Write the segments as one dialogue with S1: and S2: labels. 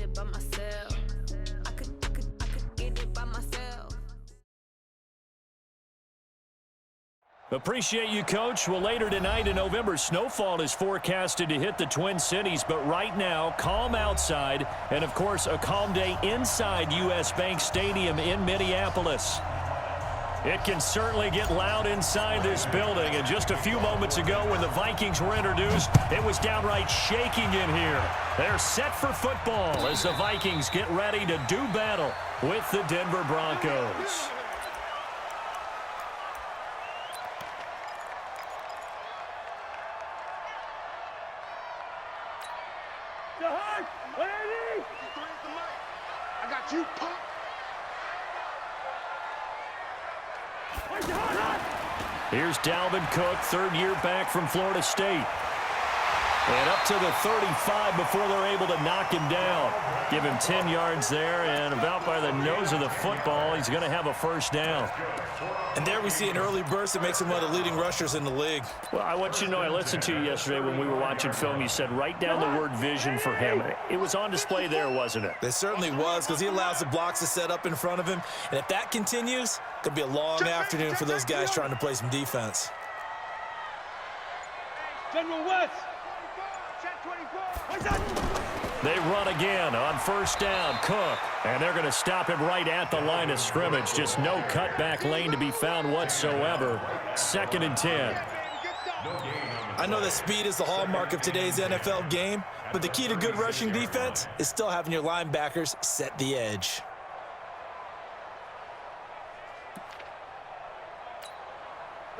S1: it by myself. I could get it by myself.
S2: Appreciate you, Coach. Well, later tonight in November, snowfall is forecasted to hit the Twin Cities, but right now, calm outside, and of course, a calm day inside U.S. Bank Stadium in Minneapolis. It can certainly get loud inside this building, and just a few moments ago when the Vikings were introduced, it was downright shaking in here. They're set for football as the Vikings get ready to do battle with the Denver Broncos.
S3: I got you, punk.
S2: Here's Dalvin Cook, third year back from Florida State. And up to the 35 before they're able to knock him down. Give him 10 yards there, and about by the nose of the football, he's going to have a first down.
S4: And there we see an early burst that makes him one of the leading rushers in the league.
S2: Well, I want you to know, I listened to you yesterday when we were watching film. You said write down the word vision for him. It was on display there, wasn't it?
S4: It certainly was, because he allows the blocks to set up in front of him. And if that continues, it could be a long afternoon for those guys trying to play some defense.
S3: General West.
S2: They run again on first down, Cook. And they're going to stop him right at the line of scrimmage. Just no cutback lane to be found whatsoever. 2nd and 10.
S4: I know that speed is the hallmark of today's NFL game, but the key to good rushing defense is still having your linebackers set the edge.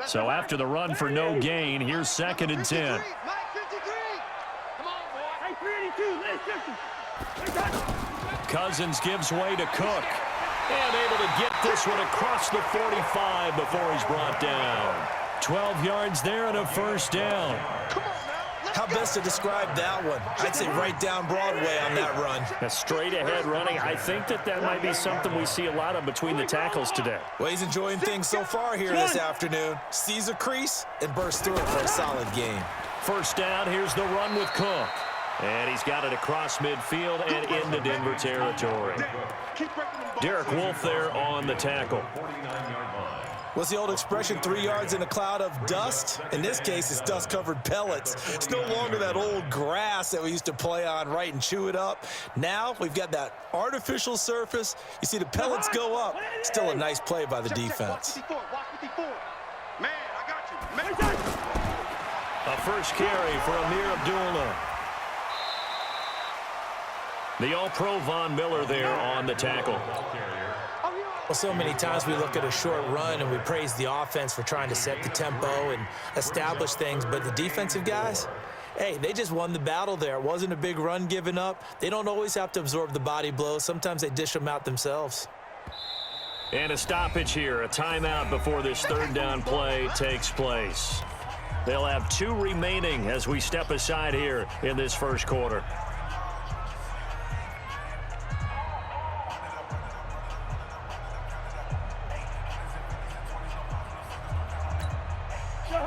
S2: So after the run for no gain, here's 2nd and 10. Cousins gives way to Cook. And able to get this one across the 45 before he's brought down. 12 yards there and a first down.
S4: How best to describe that one? I'd say right down Broadway on that run.
S2: A straight ahead running. I think that might be something we see a lot of between the tackles today.
S4: Well, he's enjoying things so far here this afternoon. Sees a crease and bursts through it for a solid game.
S2: First down, here's the run with Cook. And he's got it across midfield and into Denver territory. Derek Wolfe there on the tackle.
S4: What's the old expression, 3 yards in a cloud of dust? In this case, it's dust-covered pellets. It's no longer that old grass that we used to play on, right, and chew it up. Now we've got that artificial surface. You see the pellets go up. Still a nice play by the defense.
S3: Man, I got you.
S2: A first carry for Amir Abdullah. The All-Pro Von Miller there on the tackle.
S5: Well, so many times we look at a short run and we praise the offense for trying to set the tempo and establish things, but the defensive guys, hey, they just won the battle there. It wasn't a big run given up. They don't always have to absorb the body blows. Sometimes they dish them out themselves.
S2: And a stoppage here, a timeout before this third down play takes place. They'll have 2 remaining as we step aside here in this first quarter.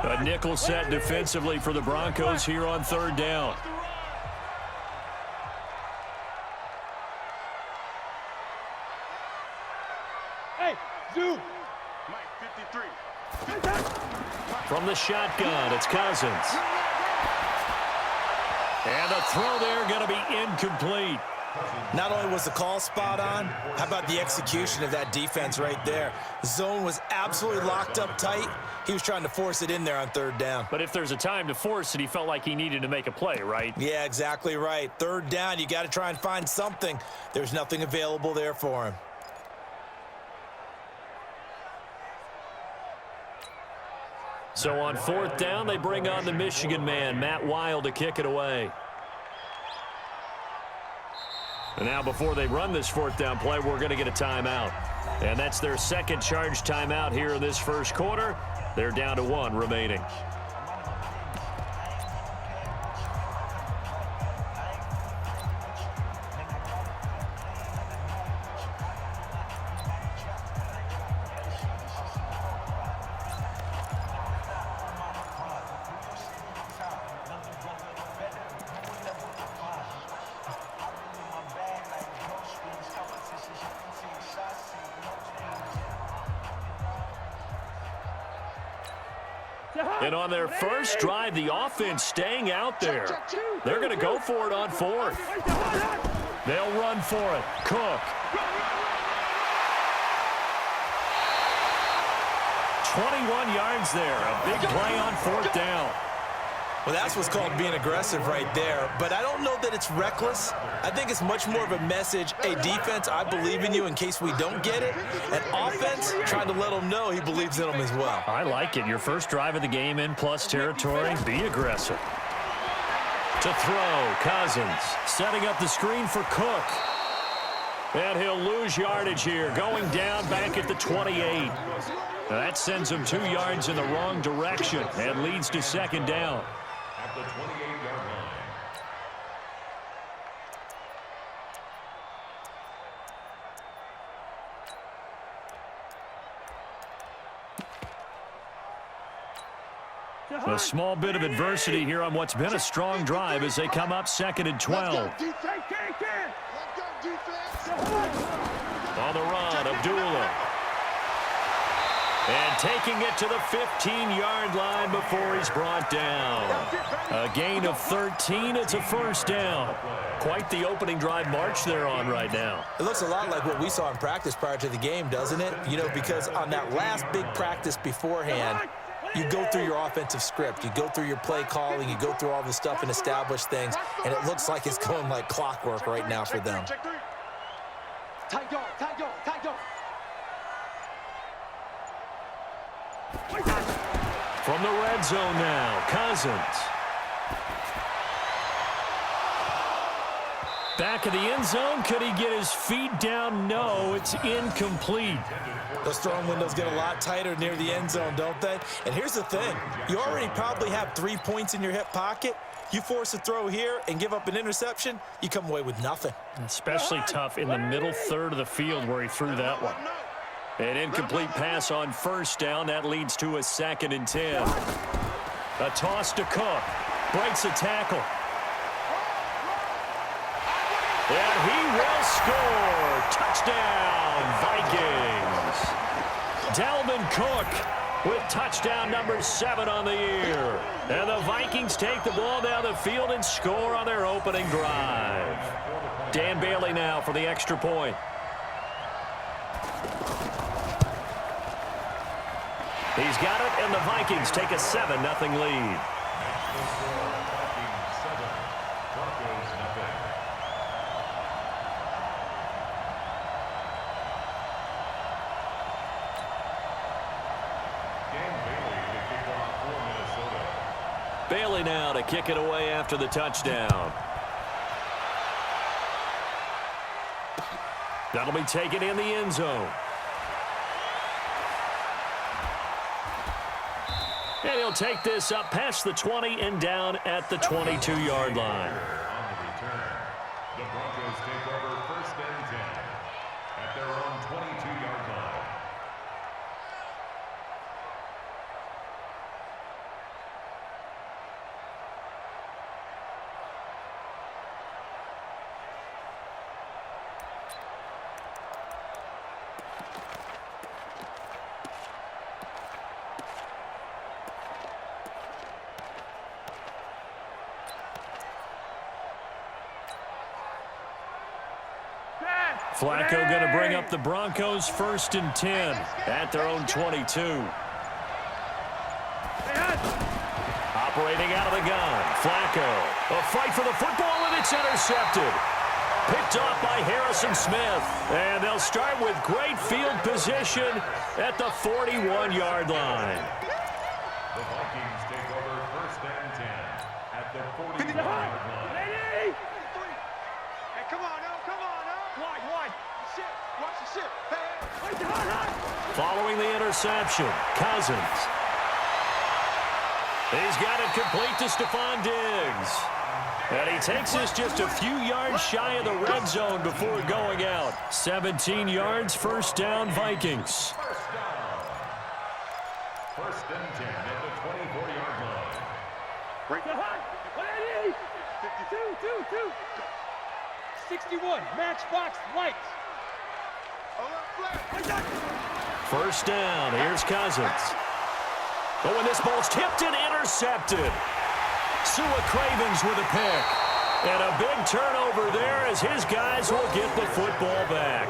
S2: A nickel set defensively for the Broncos here on third down.
S3: Hey, Zoo. Mike 53.
S2: From the shotgun, it's Cousins. And a throw there going to be incomplete.
S4: Not only was the call spot on, how about the execution of that defense right there? The zone was absolutely locked up tight. He was trying to force it in there on third down.
S2: But if there's a time to force it, he felt like he needed to make a play, right?
S4: Yeah, exactly right. Third down, you got to try and find something. There's nothing available there for him.
S2: So on fourth down, they bring on the Michigan man, Matt Wild, to kick it away. And now before they run this fourth down play, we're going to get a timeout. And that's their second charge timeout here in this first quarter. They're down to 1 remaining. And on their first drive, the offense staying out there. They're going to go for it on fourth. They'll run for it. Cook. 21 yards there. A big play on fourth down.
S4: Well, that's what's called being aggressive right there. But I don't know that it's reckless. I think it's much more of a message. Hey, defense, I believe in you in case we don't get it. And offense, trying to let them know he believes in them as well.
S2: I like it. Your first drive of the game in plus territory. Be aggressive. To throw, Cousins. Setting up the screen for Cook. And he'll lose yardage here. Going down back at the 28. That sends him 2 yards in the wrong direction and leads to second down.
S6: At the 28-yard line.
S2: A small bit of adversity here on what's been a strong drive as they come up 2nd and 12. On the run, Abdullah. And taking it to the 15-yard line before he's brought down. A gain of 13. It's a first down. Quite the opening drive march they're on right now.
S4: It looks a lot like what we saw in practice prior to the game, doesn't it? You know, because on that last big practice beforehand, you go through your offensive script. You go through your play calling. You go through all the stuff and establish things. And it looks like it's going like clockwork right now for them.
S3: Tight yard, tight yard, tight yard.
S2: From the red zone now, Cousins. Back of the end zone. Could he get his feet down? No, it's incomplete.
S4: Those throwing windows get a lot tighter near the end zone, don't they? And here's the thing. You already probably have 3 points in your hip pocket. You force a throw here and give up an interception, you come away with nothing.
S2: Especially tough in the middle third of the field where he threw that one. An incomplete pass on first down. That leads to a 2nd and 10. A toss to Cook. Breaks a tackle. And he will score. Touchdown, Vikings. Dalvin Cook with touchdown number 7 on the year. And the Vikings take the ball down the field and score on their opening drive. Dan Bailey now for the extra point. He's got it, and the Vikings take a 7-0 lead. Bailey now to kick it away after the touchdown. That'll be taken in the end zone. And he'll take this up past the 20 and down at the 22-yard line.
S6: On the return, the Broncos take over 1st and 10 at their own 22-yard line.
S2: Flacco going to bring up the Broncos 1st and 10 at their own 22. Operating out of the gun, Flacco. A fight for the football, and it's intercepted. Picked off by Harrison Smith. And they'll start with great field position at the 41-yard line.
S6: The Vikings take over 1st and 10 at the 41-yard line.
S3: Hey, come on now, come on now. Wide. Shit, watch the shit. Hey.
S2: Following the interception, Cousins. He's got it complete to Stephon Diggs. And he takes us just a few yards shy of the red zone before going out. 17 yards, 1st down, Vikings.
S6: 1st and 10 at the 24-yard line.
S3: Right. 52. 61, matchbox lights.
S2: 1st down, here's Cousins. Oh, and this ball's tipped and intercepted. Sua Cravens with a pick. And a big turnover there as his guys will get the football back.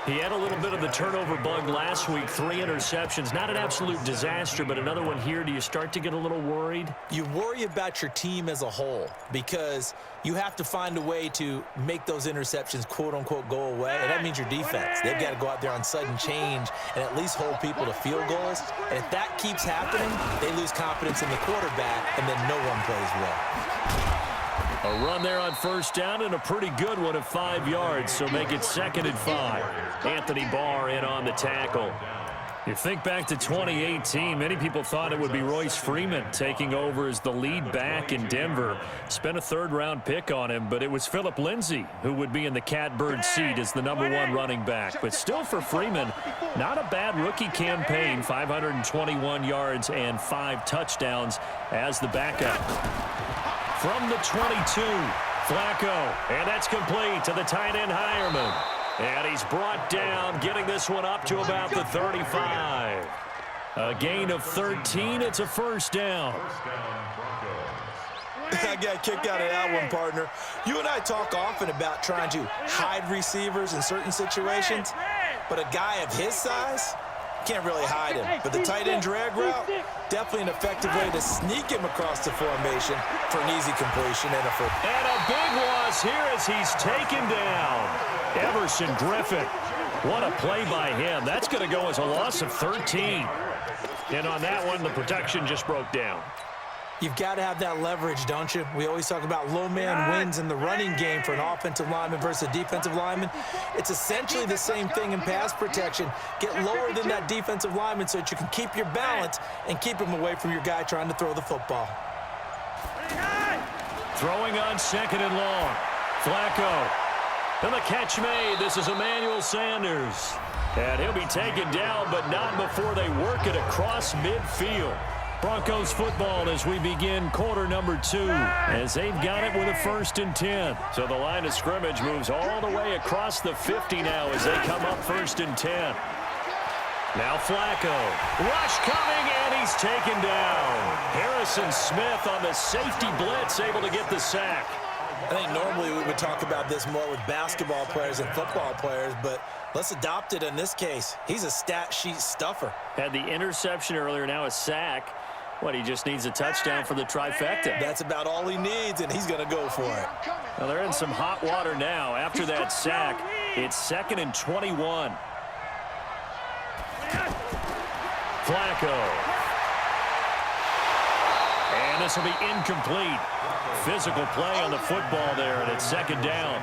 S2: He had a little bit of the turnover bug last week, 3 interceptions. Not an absolute disaster, but another one here. Do you start to get a little worried?
S5: You worry about your team as a whole because you have to find a way to make those interceptions, quote-unquote, go away, and that means your defense. They've got to go out there on sudden change and at least hold people to field goals, and if that keeps happening, they lose confidence in the quarterback, and then no one plays well.
S2: A run there on first down and a pretty good one of 5 yards, so make it 2nd and 5. Anthony Barr in on the tackle. You think back to 2018, many people thought it would be Royce Freeman taking over as the lead back in Denver. Spent a 3rd-round pick on him, but it was Phillip Lindsay who would be in the catbird seat as the #1 running back. But still for Freeman, not a bad rookie campaign, 521 yards and 5 touchdowns as the backup. From the 22, Flacco, and that's complete to the tight end Hireman. And he's brought down, getting this one up to about the 35. A gain of 13, it's a first down.
S4: I got kicked out of that one, partner. You and I talk often about trying to hide receivers in certain situations, but a guy of his size can't really hide him. But the tight end drag route, definitely an effective way to sneak him across the formation for an easy completion and a foot.
S2: And a big loss here as he's taken down. Everson Griffin. What a play by him. That's going to go as a loss of 13. And on that one, the protection just broke down.
S5: You've got to have that leverage, don't you? We always talk about low man wins in the running game for an offensive lineman versus a defensive lineman. It's essentially the same thing in pass protection. Get lower than that defensive lineman so that you can keep your balance and keep him away from your guy trying to throw the football.
S2: Throwing on 2nd and long. Flacco. And the catch made. This is Emmanuel Sanders. And he'll be taken down, but not before they work it across midfield. Broncos football as we begin quarter number 2, as they've got it with a 1st and 10. So the line of scrimmage moves all the way across the 50 now as they come up 1st and 10. Now Flacco. Rush coming, and he's taken down. Harrison Smith on the safety blitz, able to get the sack.
S4: I think normally we would talk about this more with basketball players and football players, but let's adopt it in this case. He's a stat sheet stuffer.
S2: Had the interception earlier, now a sack. What, he just needs a touchdown for the trifecta.
S4: That's about all he needs, and he's going to go for it.
S2: Well, they're in some hot water now. After that sack, it's 2nd and 21. Flacco. And this will be incomplete. Physical play on the football there, and it's 2nd down.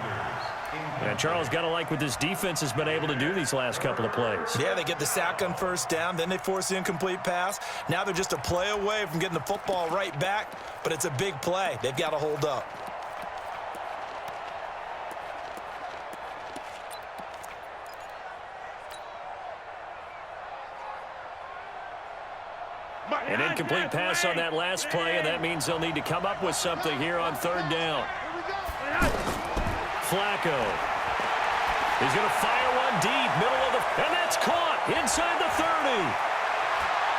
S2: And Charles, got to like what this defense has been able to do these last couple of plays.
S4: Yeah, they get the sack on 1st down, then they force the incomplete pass. Now they're just a play away from getting the football right back, but it's a big play. They've got to hold up.
S2: An incomplete pass on that last play, and that means they'll need to come up with something here on 3rd down. Flacco. He's going to fire one deep, middle of the, and that's caught inside the 30.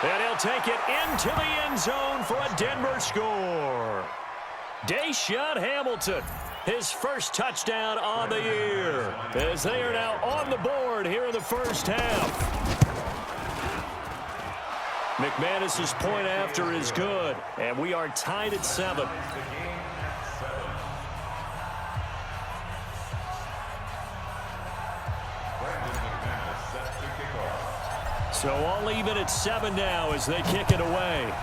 S2: And he'll take it into the end zone for a Denver score. Deshaun Hamilton, his first touchdown on the year, as they are now on the board here in the 1st half. McManus's point after is good, and we are tied at 7. So all even at 7 now as they kick it away.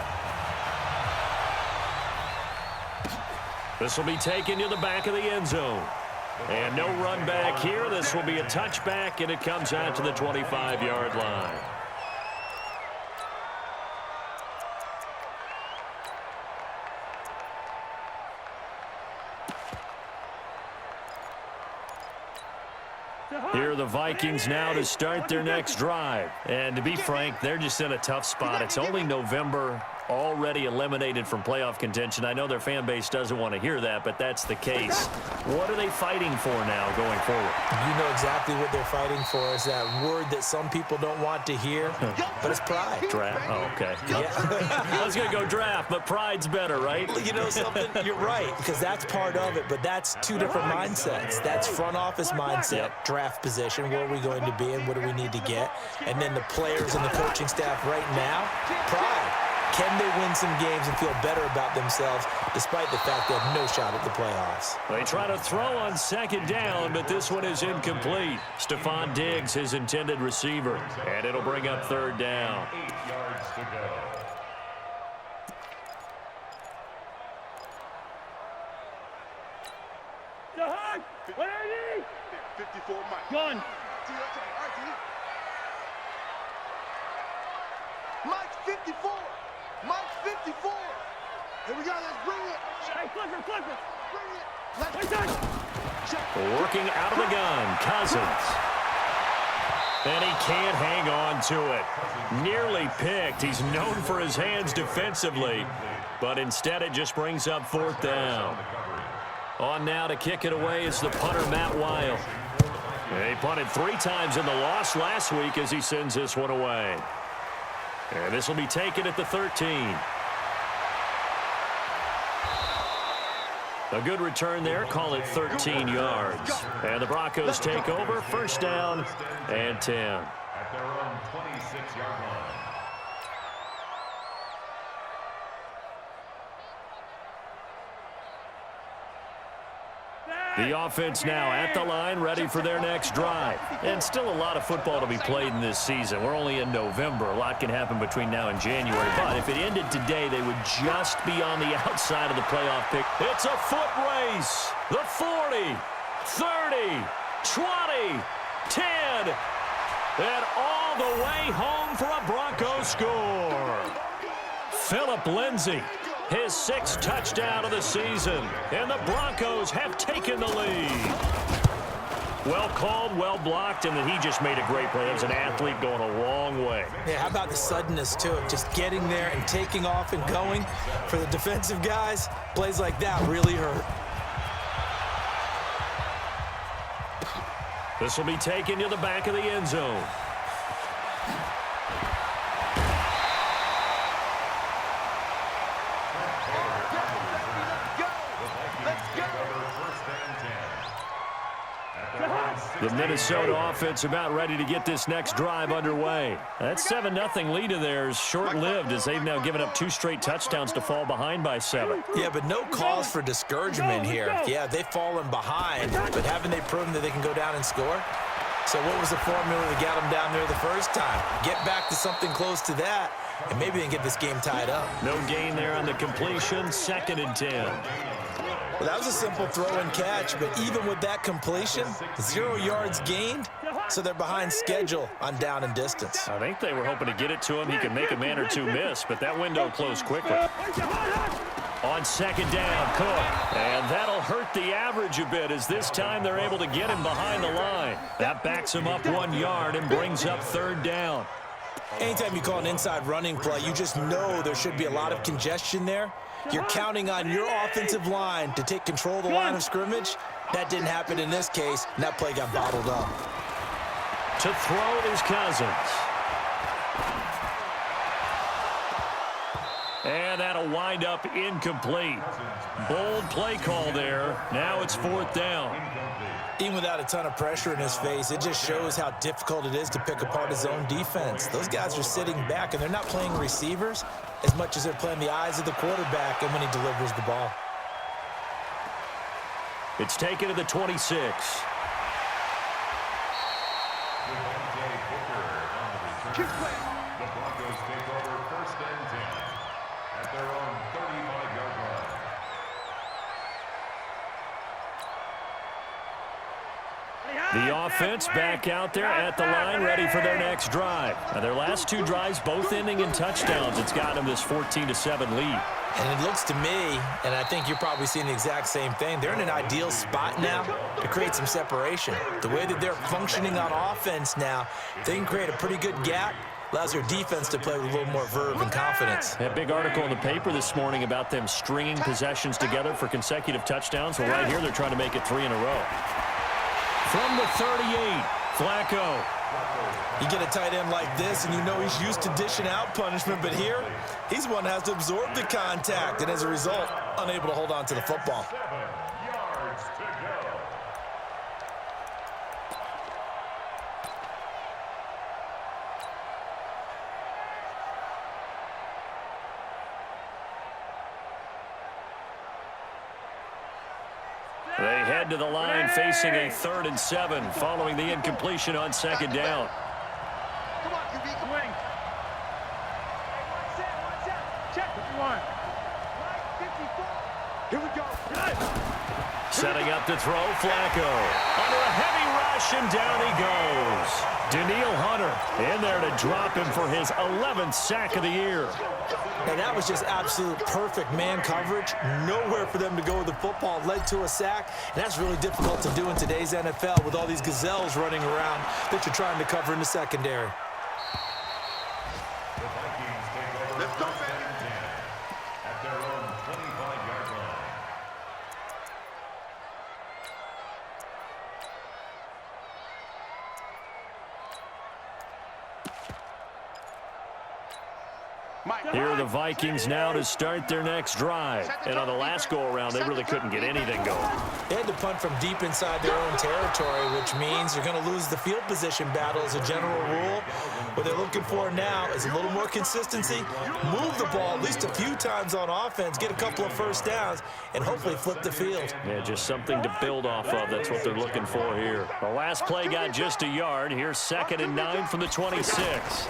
S2: This will be taken to the back of the end zone. And no run back here. This will be a touchback, and it comes out to the 25-yard line. Here are the Vikings now to start their next drive. And to be frank, they're just in a tough spot. It's only November, already eliminated from playoff contention. I know their fan base doesn't want to hear that, but that's the case. What are they fighting for now going forward?
S5: You know exactly what they're fighting for. Is that word that some people don't want to hear, but it's pride.
S2: Draft? Oh, okay.
S5: Yeah.
S2: I was going to go draft, but pride's better, right?
S5: You know something? You're right, because that's part of it, but that's two different mindsets. That's front office mindset, draft position, where are we going to be and what do we need to get? And then the players and the coaching staff right now, pride. Can they win some games and feel better about themselves despite the fact they have no shot at the playoffs?
S2: They try to throw on second down, but this one is incomplete. Stephon Diggs, his intended receiver, and it'll bring up third down.
S6: 8 yards to go.
S3: Jahan, what are you? 54 Mike. Gun. Mike's 54. Mike's 54. Here we go. Let's bring it. Hey, Clifford. Bring it. Let's
S2: Working out of the gun, Cousins. And he can't hang on to it. Nearly picked. He's known for his hands defensively, but instead it just brings up fourth down. On now to kick it away is the punter, Matt Weil. He punted 3 times in the loss last week as he sends this one away. And this will be taken at the 13. A good return there. Call it 13 yards. And the Broncos take over. First down and 10.
S6: At their own 26-yard line.
S2: The offense now at the line, ready for their next drive. And still a lot of football to be played in this season. We're only in November. A lot can happen between now and January. But if it ended today, they would just be on the outside of the playoff pick. It's a foot race. The 40, 30, 20, 10, and all the way home for a Broncos score. Phillip Lindsay, his 6th touchdown of the season, and the Broncos have taken the lead. Well called, well blocked, and then he just made a great play. That was an athlete going a long way.
S5: Yeah, how about the suddenness to it? Just getting there and taking off and going. For the defensive guys, plays like that really hurt.
S2: This will be taken to the back of the end zone. The Minnesota offense about ready to get this next drive underway. That 7-0 lead of theirs short-lived as they've now given up 2 straight touchdowns to fall behind by 7.
S5: Yeah, but no cause for discouragement here. Yeah, they've fallen behind, but haven't they proven that they can go down and score? So what was the formula that got them down there the first time? Get back to something close to that, and maybe they can get this game tied up.
S2: No gain there on the completion, 2nd and 10.
S4: Well, that was a simple throw and catch, but even with that completion, 0 yards gained, so they're behind schedule on down and distance.
S2: I think they were hoping to get it to him. He could make a man or 2 miss, but that window closed quickly. On 2nd down, Cook. And that'll hurt the average a bit as this time they're able to get him behind the line. That backs him up 1 yard and brings up 3rd down.
S4: Anytime you call an inside running play, you just know there should be a lot of congestion there. You're counting on your offensive line to take control of the line of scrimmage. That didn't happen in this case, and that play got bottled up.
S2: To throw is Cousins. And that'll wind up incomplete. Bold play call there. Now it's 4th down.
S4: Even without a ton of pressure in his face, it just shows how difficult it is to pick apart his own defense. Those guys are sitting back, and they're not playing receivers as much as they're playing the eyes of the quarterback and when he delivers the ball.
S2: It's taken to the 26.
S6: The Broncos take over 1st and 10 at their own 35-yard line.
S2: The offense back out there at the line, ready for their next drive. Now, their last 2 drives, both ending in touchdowns. It's got them this 14-7 lead.
S5: And it looks to me, and I think you're probably seeing the exact same thing, they're in an ideal spot now to create some separation. The way that they're functioning on offense now, they can create a pretty good gap Allows your defense to play with a little more verve and confidence.
S2: A big article in the paper this morning about them stringing possessions together for consecutive touchdowns. Well, right here, they're trying to make it 3 in a row. From the 38, Flacco.
S4: You get a tight end like this, and you know he's used to dishing out punishment, but here, he's one that has to absorb the contact, and as a result, unable to hold on to the football.
S6: 7 yards to go.
S2: They head to the line facing a 3rd and 7 following the incompletion on 2nd down.
S3: Come on, QB, swing. Check if you want. 54. Here we go.
S2: Setting up to throw, Flacco. Under a heavy rush, and down he goes. Danielle Hunter in there to drop him for his 11th sack of the year.
S5: And that was just absolute perfect man coverage. Nowhere for them to go with the football. Led to a sack. And that's really difficult to do in today's NFL with all these gazelles running around that you're trying to cover in the secondary.
S6: The Vikings take over
S3: Let's go,
S6: first and 10 at their own 25-yard line.
S2: Here are the Vikings now to start their next drive. And on the last go-around, they really couldn't get anything going.
S5: They had to punt from deep inside their own territory, which means you're going to lose the field position battle as a general rule. What they're looking for now is a little more consistency, move the ball at least a few times on offense, get a couple of first downs, and hopefully flip the field.
S2: Yeah, just something to build off of. That's what they're looking for here. The last play got just a yard. Here's 2nd and 9 from the 26.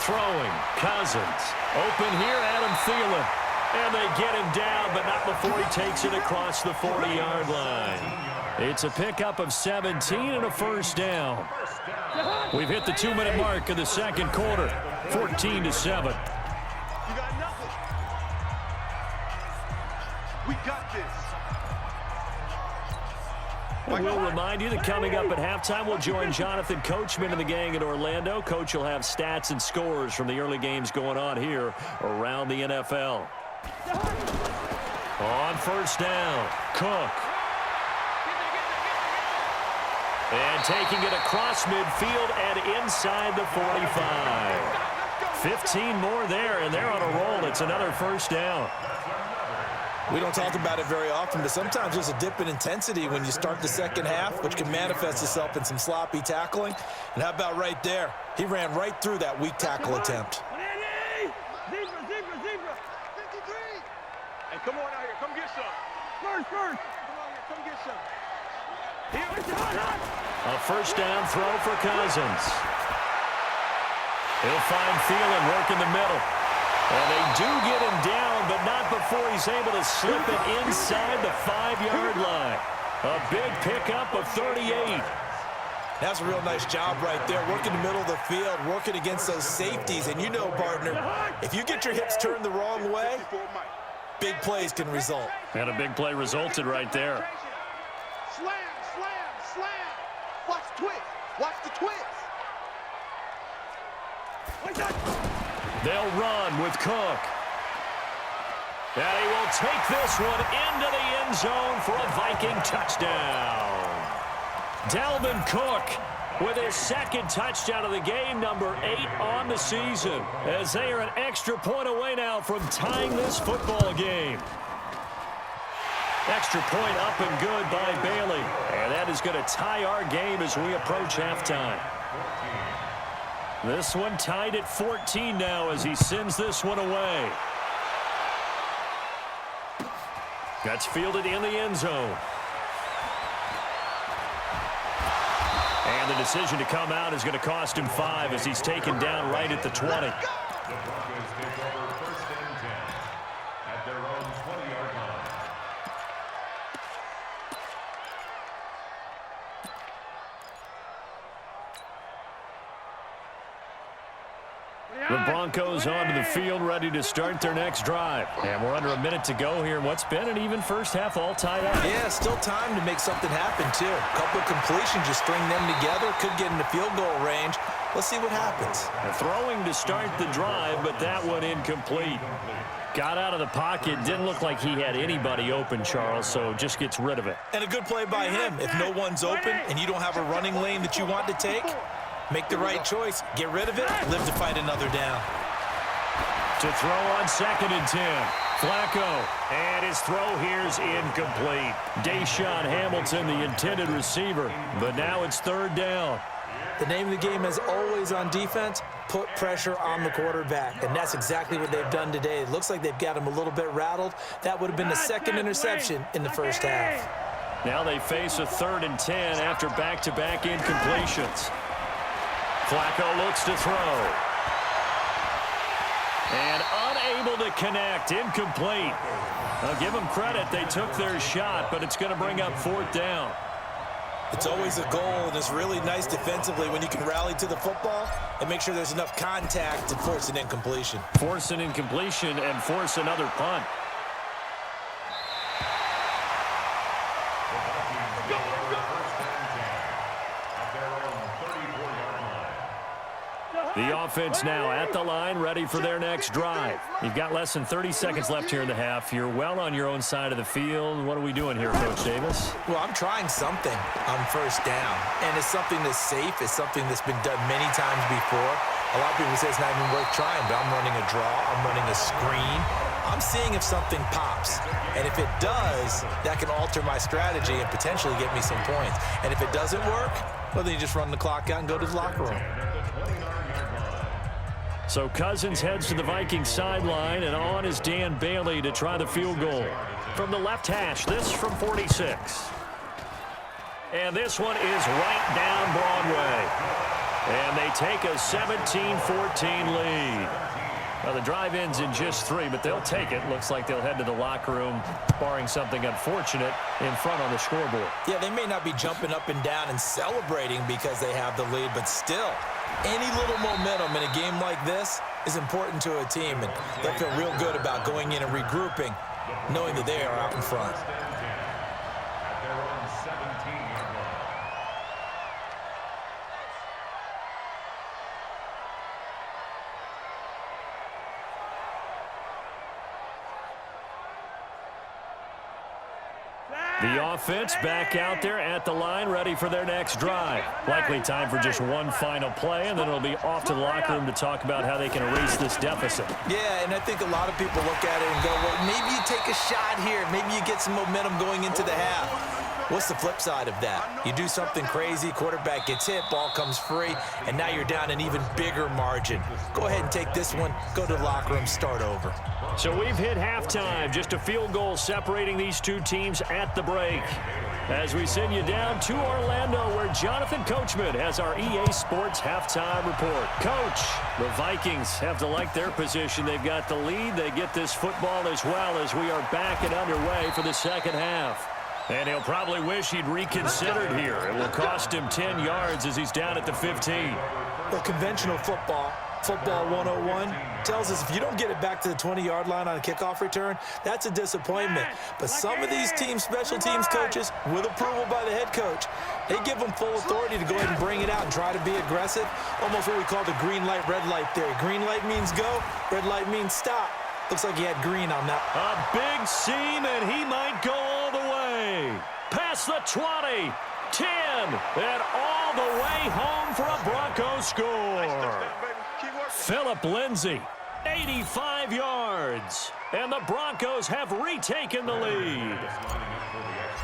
S2: Throwing, Cousins. Open here, Adam Thielen. And they get him down, but not before he takes it across the 40-yard line. It's a pickup of 17 and a first down. We've hit the 2-minute mark of the 2nd quarter, 14-7.
S3: You got nothing. We got this.
S2: We'll remind you that coming up at halftime, we'll join Jonathan Coachman and the gang in Orlando. Coach will have stats and scores from the early games going on here around the NFL. On first down, Cook. And taking it across midfield and inside the 45. 15 more there, and they're on a roll. It's another first down.
S4: We don't talk about it very often, but sometimes there's a dip in intensity when you start the second half, which can manifest itself in some sloppy tackling. And how about right there? He ran right through that weak tackle attempt.
S3: Zebra. 53. Hey, come on out here. Come get some. First. Come on here. Come get some. Here.
S2: A first down throw for Cousins. He'll find Thielen working the middle. And they do get him down, but not before he's able to slip it inside the 5-yard line. A big pickup of 38.
S4: That's a real nice job right there, working the middle of the field, working against those safeties. And you know, partner, if you get your hips turned the wrong way, big plays can result.
S2: And a big play resulted right there.
S3: Slam. Watch the twist. Like that.
S2: They'll run with Cook. And he will take this one into the end zone for a Viking touchdown. Dalvin Cook with his 2nd touchdown of the game, number 8 on the season, as they are an extra point away now from tying this football game. Extra point up and good by Bailey. And that is going to tie our game as we approach halftime. This one tied at 14 now as he sends this one away. That's fielded in the end zone. And the decision to come out is going to cost him 5 as he's taken down right at the 20.
S6: The Broncos take over first and 10 at their own 20-yard line.
S2: The Broncos onto the field, ready to start their next drive. And we're under a minute to go here in what's been an even first half, all tied up.
S5: Yeah, still time to make something happen, too. A couple of completions, just string them together, could get into field goal range. Let's see what happens.
S2: Throwing to start the drive, but that one incomplete. Got out of the pocket, didn't look like he had anybody open, Charles, so just gets rid of it.
S4: And a good play by him. If no one's open and you don't have a running lane that you want to take, make the right choice. Get rid of it, live to fight another down.
S2: To throw on 2nd and 10. Flacco, and his throw here's incomplete. Deshaun Hamilton, the intended receiver, but now it's 3rd down.
S5: The name of the game is always on defense, put pressure on the quarterback, and that's exactly what they've done today. It looks like they've got him a little bit rattled. That would have been the 2nd interception in the first half.
S2: Now they face a 3rd and 10 after back-to-back incompletions. Flacco looks to throw. And unable to connect, incomplete. I'll give them credit, they took their shot, but it's going to bring up 4th down.
S4: It's always a goal, and it's really nice defensively when you can rally to the football and make sure there's enough contact to force an incompletion.
S2: Force an incompletion and force another punt. The offense now at the line, ready for their next drive. You've got less than 30 seconds left here in the half. You're well on your own side of the field. What are we doing here, Coach Davis?
S5: Well, I'm trying something on 1st down, and it's something that's safe. It's something that's been done many times before. A lot of people say it's not even worth trying, but I'm running a draw. I'm running a screen. I'm seeing if something pops, and if it does, that can alter my strategy and potentially get me some points. And if it doesn't work, well, then you just run the clock out and go to the locker room.
S2: So Cousins heads to the Vikings sideline, and on is Dan Bailey to try the field goal. From the left hash, this from 46. And this one is right down Broadway. And they take a 17-14 lead. Well, the drive ends in just 3, but they'll take it. Looks like they'll head to the locker room, barring something unfortunate, in front on the scoreboard.
S4: Yeah, they may not be jumping up and down and celebrating because they have the lead, but still, any little momentum in a game like this is important to a team, and they'll feel real good about going in and regrouping, knowing that they are out in front.
S2: The offense back out there at the line, ready for their next drive. Likely time for just one final play, and then it'll be off to the locker room to talk about how they can erase this deficit.
S4: Yeah, and I think a lot of people look at it and go, well, maybe you take a shot here. Maybe you get some momentum going into the half. What's the flip side of that? You do something crazy, quarterback gets hit, ball comes free, and now you're down an even bigger margin. Go ahead and take this one, go to the locker room, start over.
S2: So we've hit halftime, just a field goal separating these two teams at the break. As we send you down to Orlando, where Jonathan Coachman has our EA Sports halftime report. Coach, the Vikings have to like their position. They've got the lead. They get this football as well as we are back and underway for the second half. And he'll probably wish he'd reconsidered here. It will cost him 10 yards as he's down at the 15.
S5: Well, conventional football 101, tells us if you don't get it back to the 20-yard line on a kickoff return, that's a disappointment. But some of these teams, special teams coaches, with approval by the head coach, they give them full authority to go ahead and bring it out and try to be aggressive. Almost what we call the green light, red light theory. Green light means go, red light means stop. Looks like he had green on that.
S2: A big seam, and he might go all the way. Past the 20, 10, and all the way home for a Bronco score. Phillip Lindsay, 85 yards. And the Broncos have retaken the lead.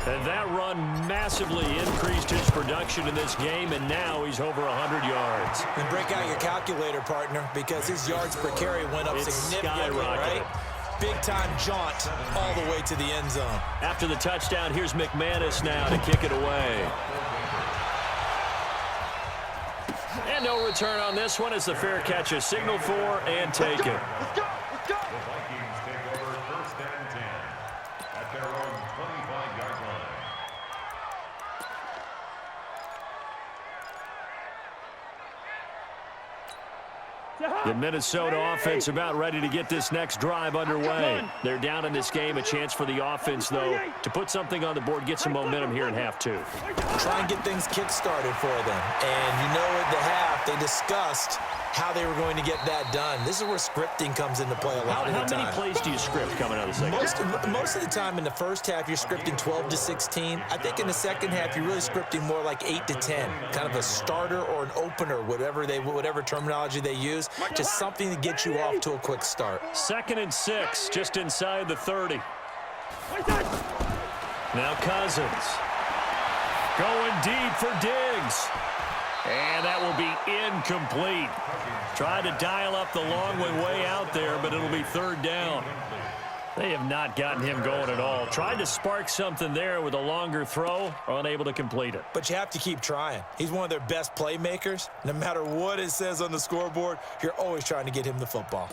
S2: And that run massively increased his production in this game, and now he's over 100 yards.
S4: And break out your calculator, partner, because his yards per carry went up significantly, right? Big-time jaunt all the way to the end zone.
S2: After the touchdown, here's McManus now to kick it away. And no return on this one as the fair catch is signaled for and taken.
S3: Let's go! Let's go!
S6: The Vikings take over 1st and 10 at their own 25-yard line.
S2: The Minnesota offense about ready to get this next drive underway. They're down in this game. A chance for the offense, though, to put something on the board, get some momentum here in half two.
S5: Try and get things kick-started for them. And you know at the half, they discussed how they were going to get that done. This is where scripting comes into play a lot of the time.
S2: How many plays do you script coming out of the second half?
S5: Most of the time in the first half, you're scripting 12 to 16. I think in the second half, you're really scripting more like 8 to 10. Kind of a starter or an opener, whatever terminology they use. Just something to get you off to a quick start.
S2: 2nd and 6, just inside the 30. Now Cousins. Going deep for Diggs. And that will be incomplete. Tried to dial up the long one way out there, but it'll be 3rd down. They have not gotten him going at all. Tried to spark something there with a longer throw, unable to complete it.
S5: But you have to keep trying. He's one of their best playmakers. No matter what it says on the scoreboard, you're always trying to get him the football.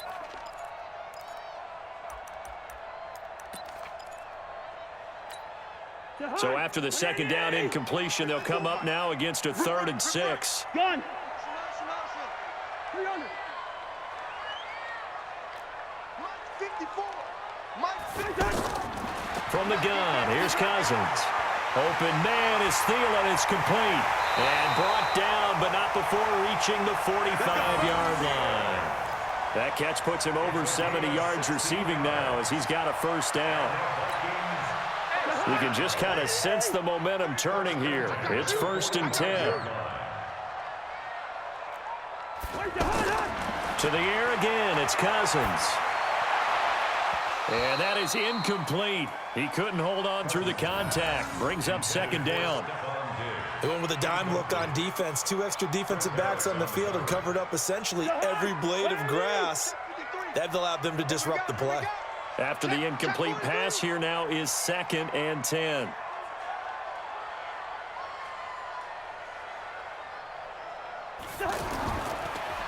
S2: So after the 2nd down incompletion, they'll come up now against a 3rd and 6.
S3: Gun.
S2: From the gun, here's Cousins. Open man is Thielen. It's complete. And brought down, but not before reaching the 45-yard line. That catch puts him over 70 yards receiving now as he's got a 1st down. You can just kind of sense the momentum turning here. It's 1st and 10. To the air again, it's Cousins. And that is incomplete. He couldn't hold on through the contact. Brings up 2nd down.
S5: They went with a dime look on defense. 2 extra defensive backs on the field and covered up essentially every blade of grass. That allowed them to disrupt the play.
S2: After the incomplete pass, here now is 2nd and 10.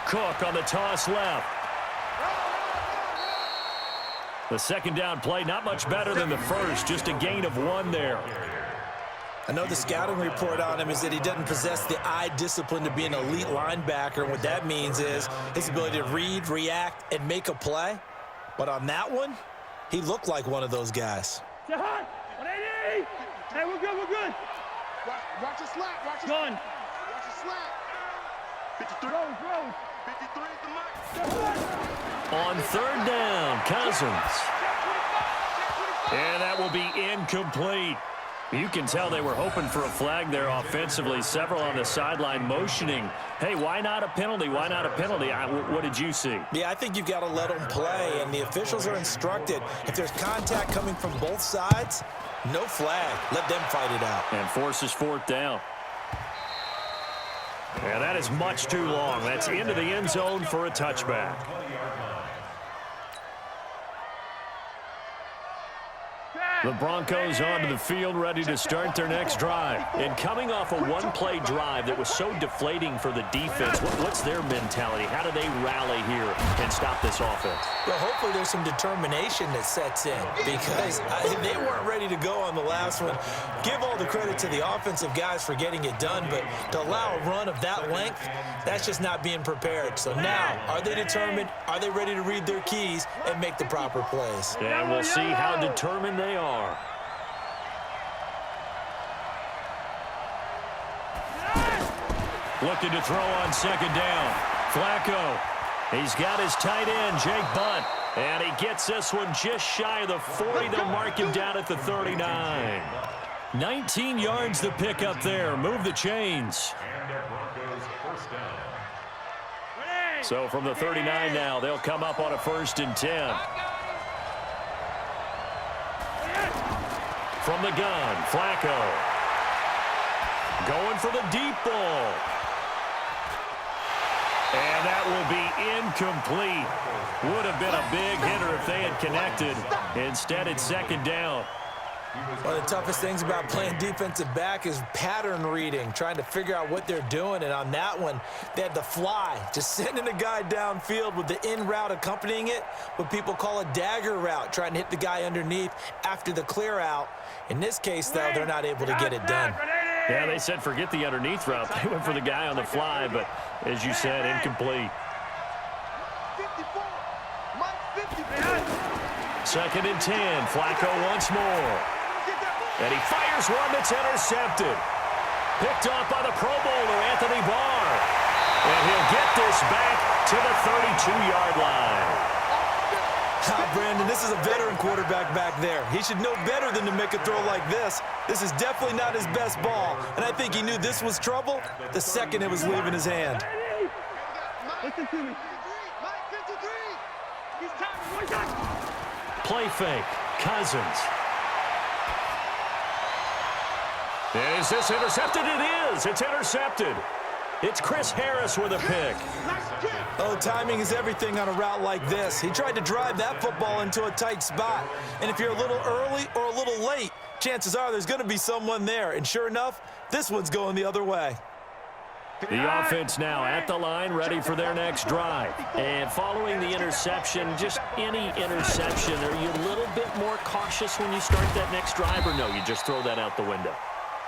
S2: Cook on the toss left. The 2nd down play, not much better than the first, just a gain of 1 there.
S5: I know the scouting report on him is that he doesn't possess the eye discipline to be an elite linebacker. And what that means is his ability to read, react, and make a play. But on that one, he looked like one of those guys.
S3: Hey, we're good, we're good. Watch the slap, watch the slap. Watch the slap. 53. Rose. 53 is the mark.
S2: On 3rd down, Cousins. And that will be incomplete. You can tell they were hoping for a flag there offensively. Several on the sideline motioning. Hey, why not a penalty? Why not a penalty? What did you see?
S5: Yeah, I think you've got to let them play, and the officials are instructed. If there's contact coming from both sides, no flag. Let them fight it out.
S2: And forces 4th down. Yeah, that is much too long. That's into the end zone for a touchback. The Broncos onto the field, ready to start their next drive. And coming off a 1-play drive that was so deflating for the defense, what's their mentality? How do they rally here and stop this offense?
S5: Well, hopefully there's some determination that sets in because they weren't ready to go on the last one. Give all the credit to the offensive guys for getting it done, but to allow a run of that length, that's just not being prepared. So now, are they determined? Are they ready to read their keys and make the proper plays?
S2: And we'll see how determined they are. Looking to throw on 2nd down. Flacco. He's got his tight end, Jake Butt. And he gets this one just shy of the 40. They'll mark him down at the 39. 19 yards the pick up there. Move the chains. So from the 39 now, they'll come up on a 1st and 10. From the gun, Flacco. Going for the deep ball. And that will be incomplete. Would have been a big hitter if they had connected. Instead, it's 2nd down.
S5: One of the toughest things about playing defensive back is pattern reading, trying to figure out what they're doing. And on that one, they had the fly, just sending a guy downfield with the in route accompanying it, what people call a dagger route, trying to hit the guy underneath after the clear out. In this case, though, they're not able to get it done.
S2: Yeah, they said forget the underneath route. They went for the guy on the fly, but as you said, incomplete. 2nd and 10. Flacco once more. And he fires one that's intercepted. Picked off by the Pro Bowler, Anthony Barr. And he'll get this back to the 32-yard line.
S4: Brandon, this is a veteran quarterback back there. He should know better than to make a throw like this. This is definitely not his best ball, and I think he knew this was trouble the second it was leaving his hand.
S3: Listen to me.
S2: Play fake. Cousins. Is this intercepted? It is. It's intercepted. It's Chris Harris with a pick.
S4: Oh, timing is everything on a route like this. He tried to drive that football into a tight spot. And if you're a little early or a little late, chances are there's going to be someone there. And sure enough, this one's going the other way.
S2: The offense now at the line, ready for their next drive. And following the interception, just any interception, are you a little bit more cautious when you start that next drive, or no, you just throw that out the window?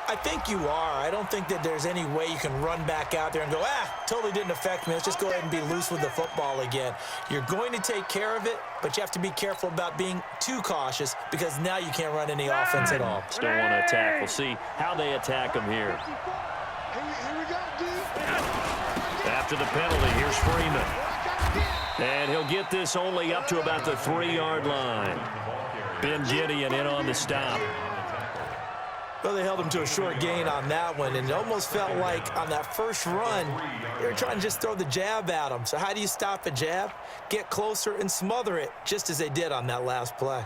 S5: I think you are. I don't think that there's any way you can run back out there and go, totally didn't affect me. Let's just go ahead and be loose with the football again. You're going to take care of it, but you have to be careful about being too cautious because now you can't run any offense at all.
S2: Still want to attack. We'll see how they attack them here.
S3: Here we go, dude.
S2: After the penalty, here's Freeman. And he'll get this only up to about the 3-yard line. Ben Gideon in on the stop.
S4: Well, they held him to a short gain on that one, and it almost felt like on that first run, they were trying to just throw the jab at him. So how do you stop a jab? Get closer and smother it, just as they did on that last play.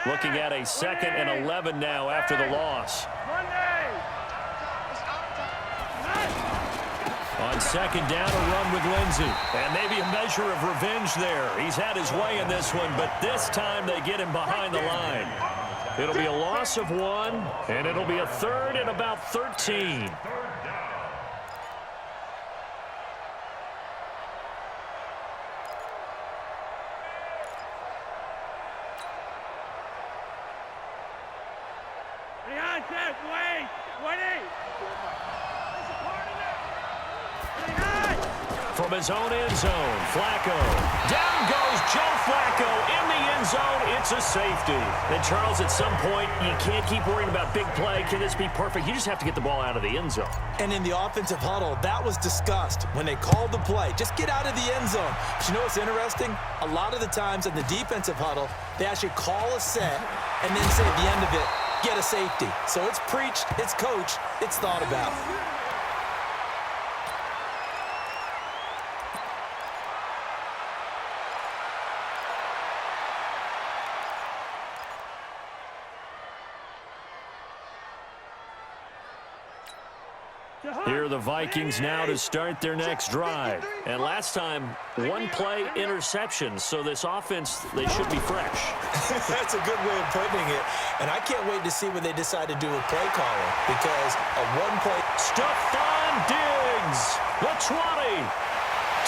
S2: Looking at a 2nd and 11 now after the loss. On 2nd down, a run with Lindsey. And maybe a measure of revenge there. He's had his way in this one, but this time they get him behind the line. It'll be a loss of 1, and it'll be a 3rd and about 13. From his own end zone, Flacco. Down goes Joe Flacco in the end zone. It's a safety. And, Charles, at some point, you can't keep worrying about big play. Can this be perfect? You just have to get the ball out of the end zone.
S4: And in the offensive huddle, that was discussed when they called the play. Just get out of the end zone. But you know what's interesting? A lot of the times in the defensive huddle, they actually call a set and then say at the end of it, get a safety. So it's preached, it's coached, it's thought about.
S2: Here are the Vikings now to start their next drive. And last time, 1-play interception. So this offense, they should be fresh.
S4: That's a good way of putting it. And I can't wait to see what they decide to do with play calling. Because a 1-play...
S2: Stephon Diggs, the 20.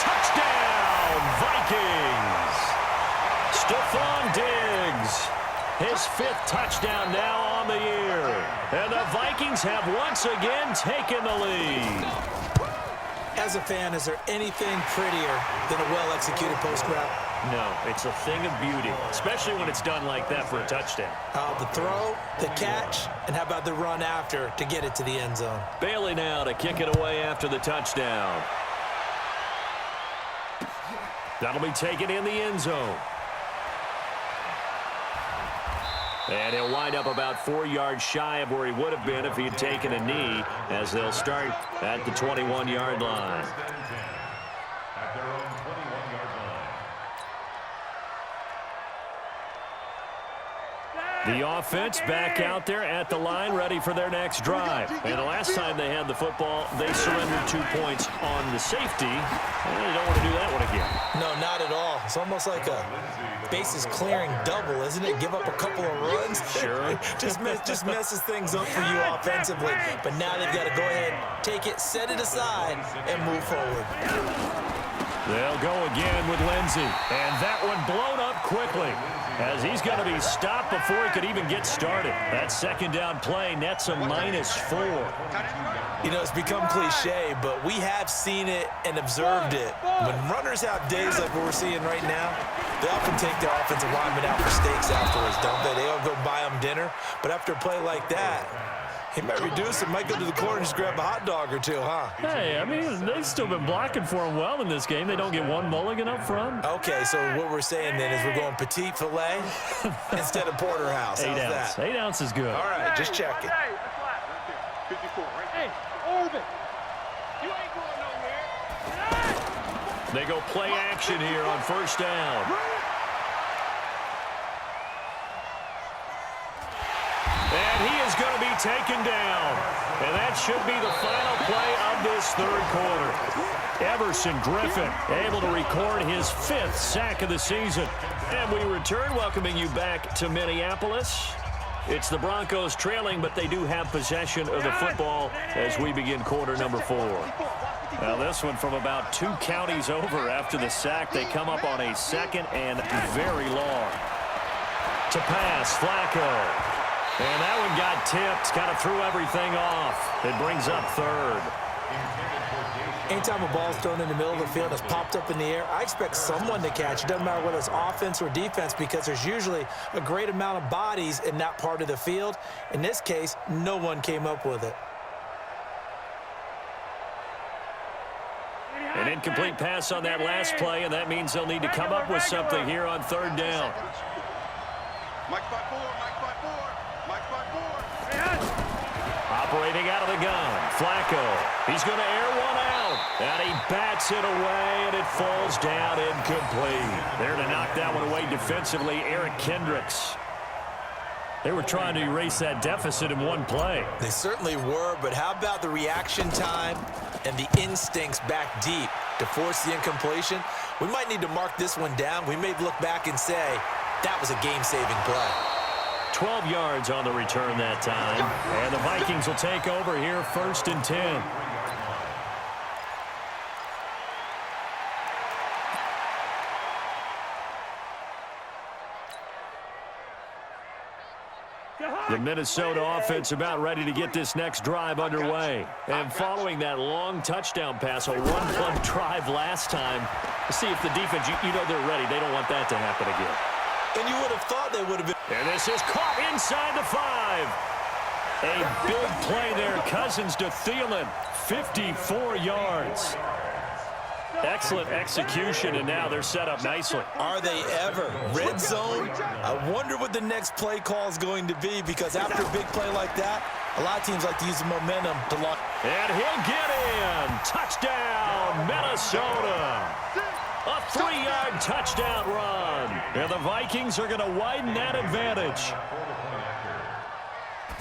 S2: Touchdown, Vikings. Stephon Diggs. His 5th touchdown now on the year. And the Vikings have once again taken the lead.
S4: As a fan, is there anything prettier than a well-executed post route?
S2: No, it's a thing of beauty, especially when it's done like that for a touchdown.
S4: The throw, the catch, and how about the run after to get it to the end zone?
S2: Bailey now to kick it away after the touchdown. That'll be taken in the end zone. And he'll wind up about 4 yards shy of where he would have been if he had taken a knee, as they'll start at the 21-yard line.
S6: At their own 21-yard line.
S2: The offense back out there at the line, ready for their next drive. And the last time they had the football, they surrendered 2 points on the safety. And they don't want to do that one again.
S4: No, not at all. It's almost like a bases clearing double, isn't it? Give up a couple of runs.
S2: Sure.
S4: just messes things up for you offensively. But now they've got to go ahead, take it, set it aside, and move forward.
S2: They'll go again with Lindsey. And that one blown up quickly. as he's going to be stopped before he could even get started. That second down play nets a -4.
S4: You know, it's become cliche, but we have seen it and observed it. When runners have days like what we're seeing right now, they often take their offensive linemen out for steaks afterwards, don't they? They all go buy them dinner. But after a play like that, he might reduce it, might go to the corner and just grab a hot dog or two, huh?
S2: Hey, I mean, they've still been blocking for him well in this game. They don't get one mulligan up front.
S4: Okay, so what we're saying then is we're going petite filet instead of porterhouse.
S2: 8
S4: How's
S2: ounce.
S4: that?
S2: 8 ounce is good.
S4: All right, just check it.
S3: 54, right? Hey, Urban, you ain't going nowhere.
S2: They go play action here on first down. And he is going to be taken down. And that should be the final play of this third quarter. Everson Griffin able to record his 5th sack of the season. And we return, welcoming you back to Minneapolis. It's the Broncos trailing, but they do have possession of the football as we begin quarter number 4. Now this one from about 2 counties over after the sack. They come up on a 2nd and very long. To pass, Flacco. And that one got tipped, kind of threw everything off. It brings up 3rd.
S5: Anytime a ball's thrown in the middle of the field that's popped up in the air, I expect someone to catch. It doesn't matter whether it's offense or defense because there's usually a great amount of bodies in that part of the field. In this case, no one came up with it.
S2: An incomplete pass on that last play, and that means they'll need to come up with something here on 3rd down.
S3: Mike 5-4, Mike 5-4, Mike 5-4.
S2: Operating out of the gun, Flacco. He's going to air one out, and he bats it away, and it falls down incomplete. There to knock that one away defensively, Eric Kendricks. They were trying to erase that deficit in one play.
S4: They certainly were, but how about the reaction time and the instincts back deep to force the incompletion? We might need to mark this one down. We may look back and say, that was a game-saving play.
S2: 12 yards on the return that time. And the Vikings will take over here 1st and 10. The Minnesota offense about ready to get this next drive underway. And following that long touchdown pass, a one-play drive last time, to see if the defense, you know they're ready. They don't want that to happen again.
S4: And you would have thought they would have been.
S2: And this is caught inside the 5. A big play there. Cousins to Thielen. 54 yards. Excellent execution, and now they're set up nicely.
S4: Are they ever? Red zone? I wonder what the next play call is going to be, because after a big play like that, a lot of teams like to use the momentum to lock.
S2: And he'll get in. Touchdown, Minnesota. A 3-yard touchdown run. And the Vikings are going to widen that advantage.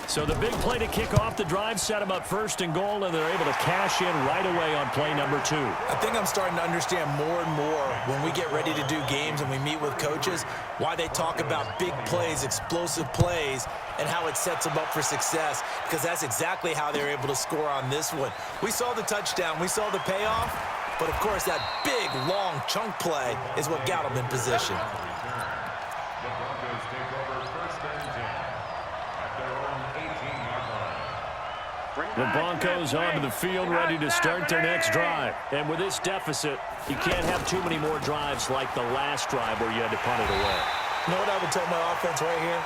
S2: So the big play to kick off the drive set them up 1st and goal, and they're able to cash in right away on play number 2.
S4: I think I'm starting to understand more and more when we get ready to do games and we meet with coaches why they talk about big plays, explosive plays, and how it sets them up for success, because that's exactly how they're able to score on this one. We saw the touchdown. We saw the payoff. But, of course, that big, long chunk play is what got them in position.
S6: The Broncos take over 1st and 10 at their own 18-yard line.
S2: The Broncos onto the field, ready to start their next drive. And with this deficit, you can't have too many more drives like the last drive where you had to punt it away.
S4: You know what I would tell my offense right here?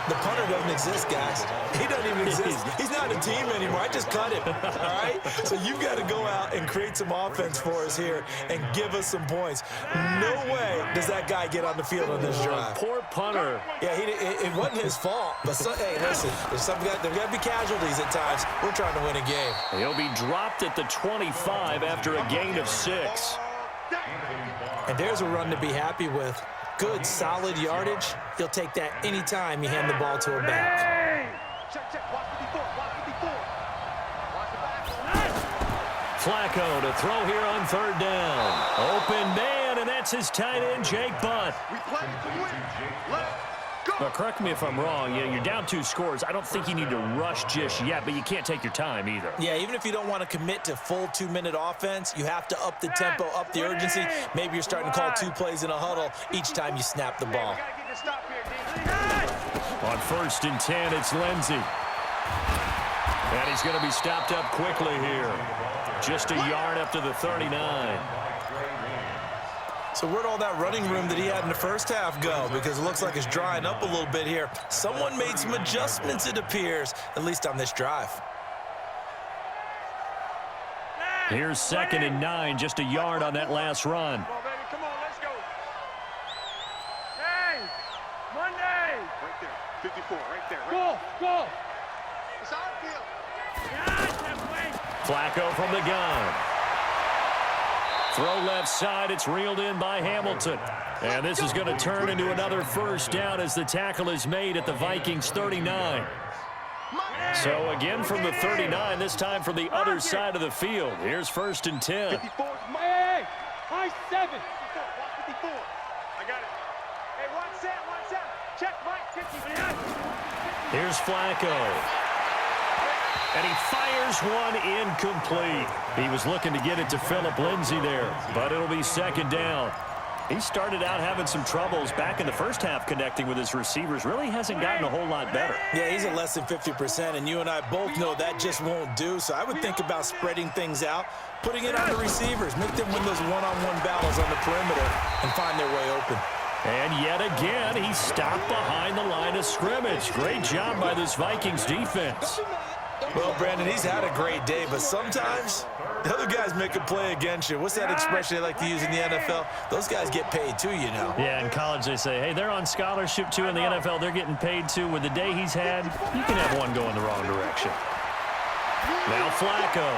S4: The punter doesn't exist, guys. He doesn't even exist. He's not a team anymore. I just cut him, all right? So you've got to go out and create some offense for us here and give us some points. No way does that guy get on the field on this drive.
S2: Poor punter.
S4: Yeah, it wasn't his fault. But, hey, listen, there's got to be casualties at times. We're trying to win a game.
S2: He'll be dropped at the 25 after a gain of 6.
S5: And there's a run to be happy with. Good, solid yardage. He'll take that anytime you hand the ball to a back.
S2: Flacco to throw here on 3rd down. Open man, and that's his tight end, Jake Butt.
S3: We play to win. Let's go.
S2: Now, correct me if I'm wrong. You're down 2 scores. I don't think you need to rush just yet, but you can't take your time either.
S4: Yeah, even if you don't want to commit to full 2-minute offense, you have to up the tempo, up the urgency. Maybe you're starting to call 2 plays in a huddle each time you snap the ball.
S3: to stop here, D.
S2: On 1st and 10, it's Lindsey. And he's going to be stopped up quickly here. Just a yard up to the 39.
S4: So where'd all that running room that he had in the first half go? Because it looks like it's drying up a little bit here. Someone made some adjustments, it appears, at least on this drive.
S2: Here's 2nd and 9, just a yard on that last run.
S3: Come on, baby. Come on, let's go. Hey, Monday. Right there. 54, right there. Right
S1: Go.
S3: It's our field.
S2: Flacco from the gun. Throw left side. It's reeled in by Hamilton. And this is going to turn into another first down as the tackle is made at the Vikings 39. So again from the 39, this time from the other side of the field. Here's 1st and 10.
S3: 54.
S1: Hey, high 7.
S3: 54. I got it. Hey, watch that. Check, Mike. 54.
S2: Here's Flacco. And he fires one incomplete. He was looking to get it to Phillip Lindsay there, but it'll be 2nd down. He started out having some troubles back in the first half connecting with his receivers. Really hasn't gotten a whole lot better.
S4: Yeah, he's at less than 50%, and you and I both know that just won't do. So I would think about spreading things out, putting it on the receivers, make them win those one-on-one battles on the perimeter and find their way open.
S2: And yet again, he stopped behind the line of scrimmage. Great job by this Vikings defense.
S4: Well, Brandon, he's had a great day, but sometimes the other guys make a play against you. What's that expression they like to use in the NFL? Those guys get paid too, you know.
S2: Yeah, in college they say, hey, they're on scholarship too. In the NFL, they're getting paid too. With the day he's had, you can have one going the wrong direction. Now Flacco.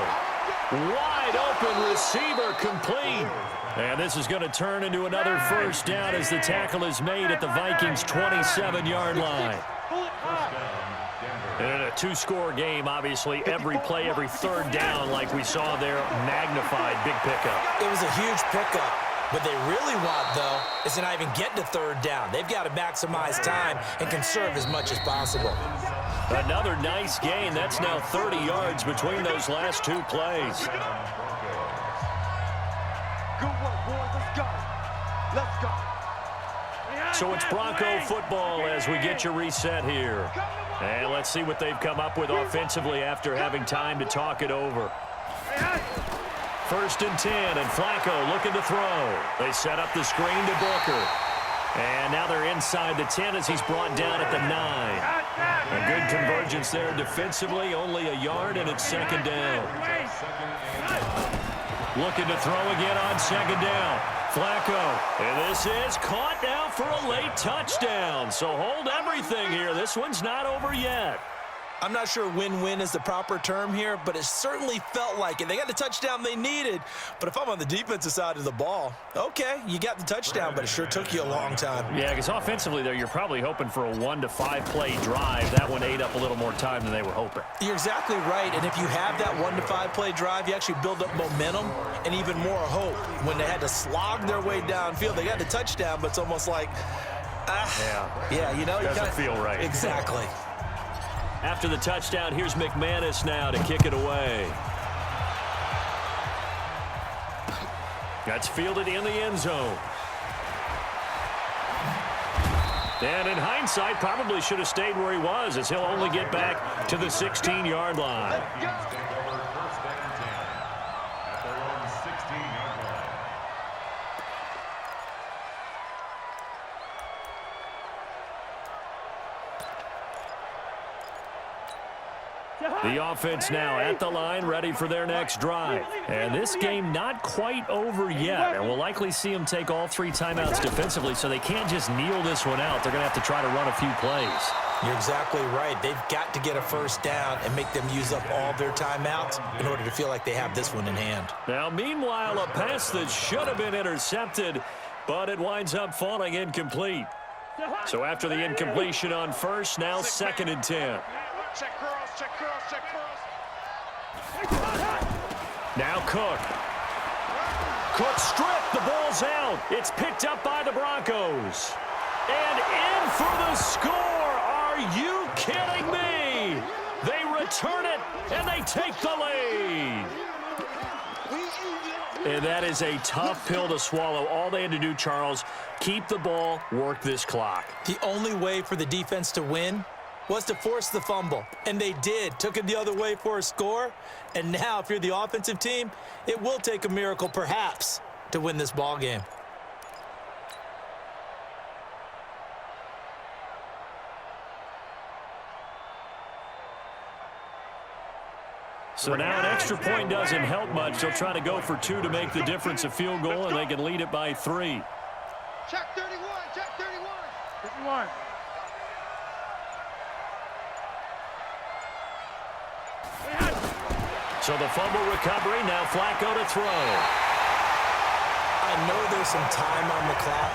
S2: Wide open receiver complete. And this is going to turn into another first down as the tackle is made at the Vikings' 27-yard line. In a 2-score game, obviously, every play, every 3rd down, like we saw there, magnified, big pickup.
S4: It was a huge pickup. What they really want, though, is to not even get to 3rd down. They've got to maximize time and conserve as much as possible.
S2: Another nice gain. That's now 30 yards between those last 2 plays.
S3: Good work, boys. Let's go.
S2: So it's Bronco football as we get your reset here. And let's see what they've come up with offensively after having time to talk it over. 1st and 10, and Flacco looking to throw. They set up the screen to Booker. And now they're inside the 10 as he's brought down at the 9. A good convergence there defensively, only a yard, and it's 2nd down. Looking to throw again on 2nd down. Flacco, and this is caught now for a late touchdown. So hold everything here. This one's not over yet.
S4: I'm not sure win-win is the proper term here, but it certainly felt like it. They got the touchdown they needed, but if I'm on the defensive side of the ball, okay, you got the touchdown, but it sure took you a long time.
S2: Yeah, because offensively there, you're probably hoping for a 1 to 5 play drive. That one ate up a little more time than they were hoping.
S4: You're exactly right, and if you have that 1 to 5 play drive, you actually build up momentum and even more hope. When they had to slog their way downfield, they got the touchdown, but it's almost like, yeah, you know,
S2: doesn't feel right.
S4: Exactly.
S2: After the touchdown, here's McManus now to kick it away. That's fielded in the end zone. And in hindsight, probably should have stayed where he was, as he'll only get back to the 16-yard line. The offense now at the line, ready for their next drive. And this game not quite over yet. And we'll likely see them take all 3 timeouts defensively, so they can't just kneel this one out. They're going to have to try to run a few plays.
S4: You're exactly right. They've got to get a first down and make them use up all their timeouts in order to feel like they have this one in hand.
S2: Now, meanwhile, a pass that should have been intercepted, but it winds up falling incomplete. So after the incompletion on first, now 2nd and 10.
S3: Check curls, check curls, check curls.
S2: Now Cook. Cook stripped. The ball's out. It's picked up by the Broncos. And in for the score. Are you kidding me? They return it, and they take the lead. And that is a tough pill to swallow. All they had to do, Charles, keep the ball, work this clock.
S5: The only way for the defense to win was to force the fumble, and they did. Took it the other way for a score, and now if you're the offensive team, it will take a miracle perhaps to win this ball game.
S2: So now an extra point doesn't help much. They'll try to go for 2 to make the difference a field goal, and they can lead it by 3.
S3: Check 31, check 31. 51.
S2: So the fumble recovery, now Flacco to throw.
S5: I know there's some time on the clock,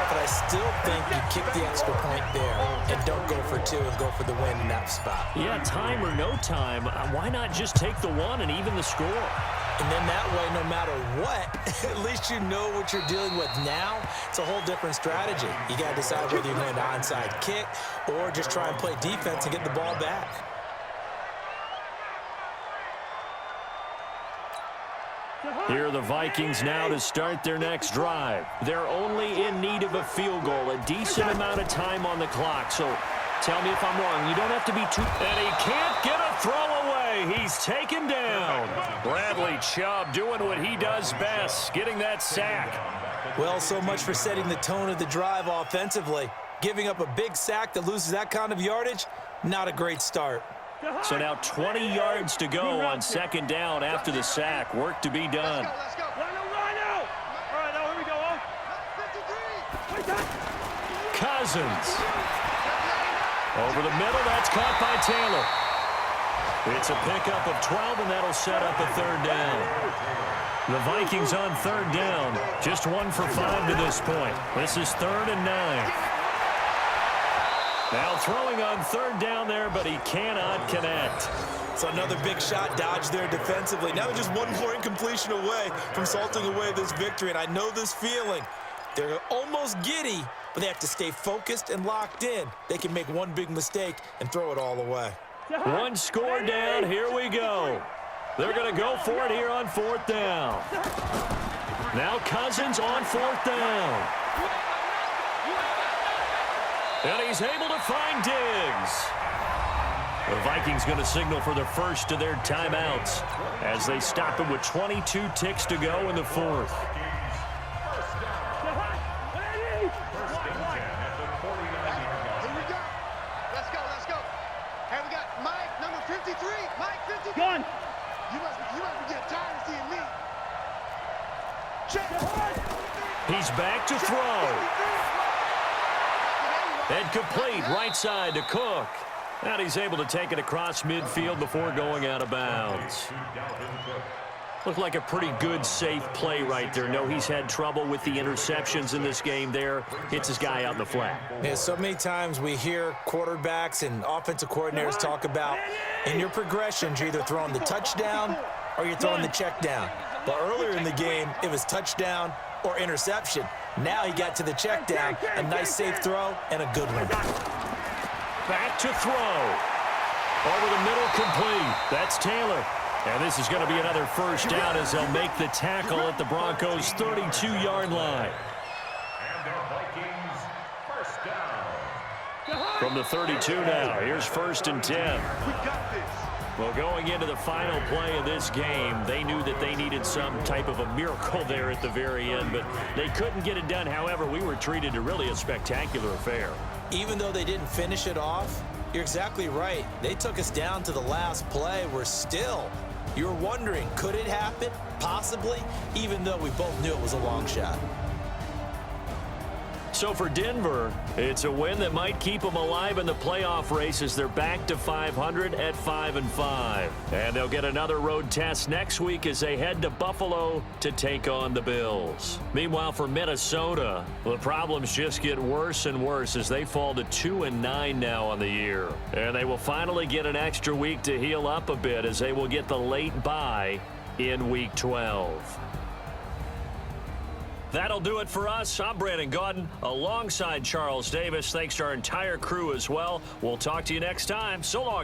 S5: but I still think you kick the extra point there and don't go for 2 and go for the win in that spot.
S2: Yeah, time or no time, why not just take the 1 and even the score?
S5: And then that way, no matter what, at least you know what you're dealing with now. It's a whole different strategy. You got to decide whether you're going to onside kick or just try and play defense and get the ball back.
S2: Here are the Vikings now to start their next drive. They're only in need of a field goal, a decent amount of time on the clock. So tell me if I'm wrong. You don't have to be too... And he can't get a throw away. He's taken down. Bradley Chubb doing what he does best, getting that sack.
S5: Well, so much for setting the tone of the drive offensively. Giving up a big sack that loses that kind of yardage, not a great start.
S2: So now 20 yards to go on second down after the sack. Work to be done.
S3: Let's go. Rhino. All right, now here we go. 53.
S2: Cousins. Over the middle, that's caught by Taylor. It's a pickup of 12, and that'll set up a third down. The Vikings on third down. Just 1 for 5 to this point. This is 3rd and 9. Now throwing on third down there, but he cannot connect.
S4: So another big shot dodged there defensively. Now they're just 1 more incompletion away from salting away this victory, and I know this feeling. They're almost giddy, but they have to stay focused and locked in. They can make 1 big mistake and throw it all away.
S2: 1 score down. Here we go. They're going to go for it here on 4th down. Now Cousins on 4th down. And he's able to find Diggs. The Vikings going to signal for the first of their timeouts as they stop it with 22 ticks to go in the 4th.
S3: Let's go. Hey, we got Mike, number 53. Mike, 53.
S7: Gun.
S3: You must be getting tired of seeing me. Check.
S2: He's back to throw. And complete right side to Cook. And he's able to take it across midfield before going out of bounds. Looked like a pretty good, safe play right there. No, he's had trouble with the interceptions in this game there. Hits his guy out in the flat.
S5: Yeah, so many times we hear quarterbacks and offensive coordinators talk about in your progressions, you're either throwing the touchdown or you're throwing the check down. But earlier in the game, it was touchdown or interception. Now he got to the check down, a nice safe throw, and a good one.
S2: Back to throw. Over the middle, complete. That's Taylor. And this is going to be another first down as they'll make the tackle at the Broncos' 32-yard line.
S6: And the Vikings first down.
S2: From the 32 now, here's 1st and 10.
S3: We got this.
S2: Well, going into the final play of this game, they knew that they needed some type of a miracle there at the very end, but they couldn't get it done. However, we were treated to really a spectacular affair.
S5: Even though they didn't finish it off, you're exactly right. They took us down to the last play. You're wondering, could it happen? Possibly, even though we both knew it was a long shot.
S2: So for Denver, it's a win that might keep them alive in the playoff race as they're back to 500 at 5-5. And they'll get another road test next week as they head to Buffalo to take on the Bills. Meanwhile, for Minnesota, the problems just get worse and worse as they fall to 2-9 now on the year. And they will finally get an extra week to heal up a bit as they will get the late bye in Week 12. That'll do it for us. I'm Brandon Gaudin alongside Charles Davis. Thanks to our entire crew as well. We'll talk to you next time. So long.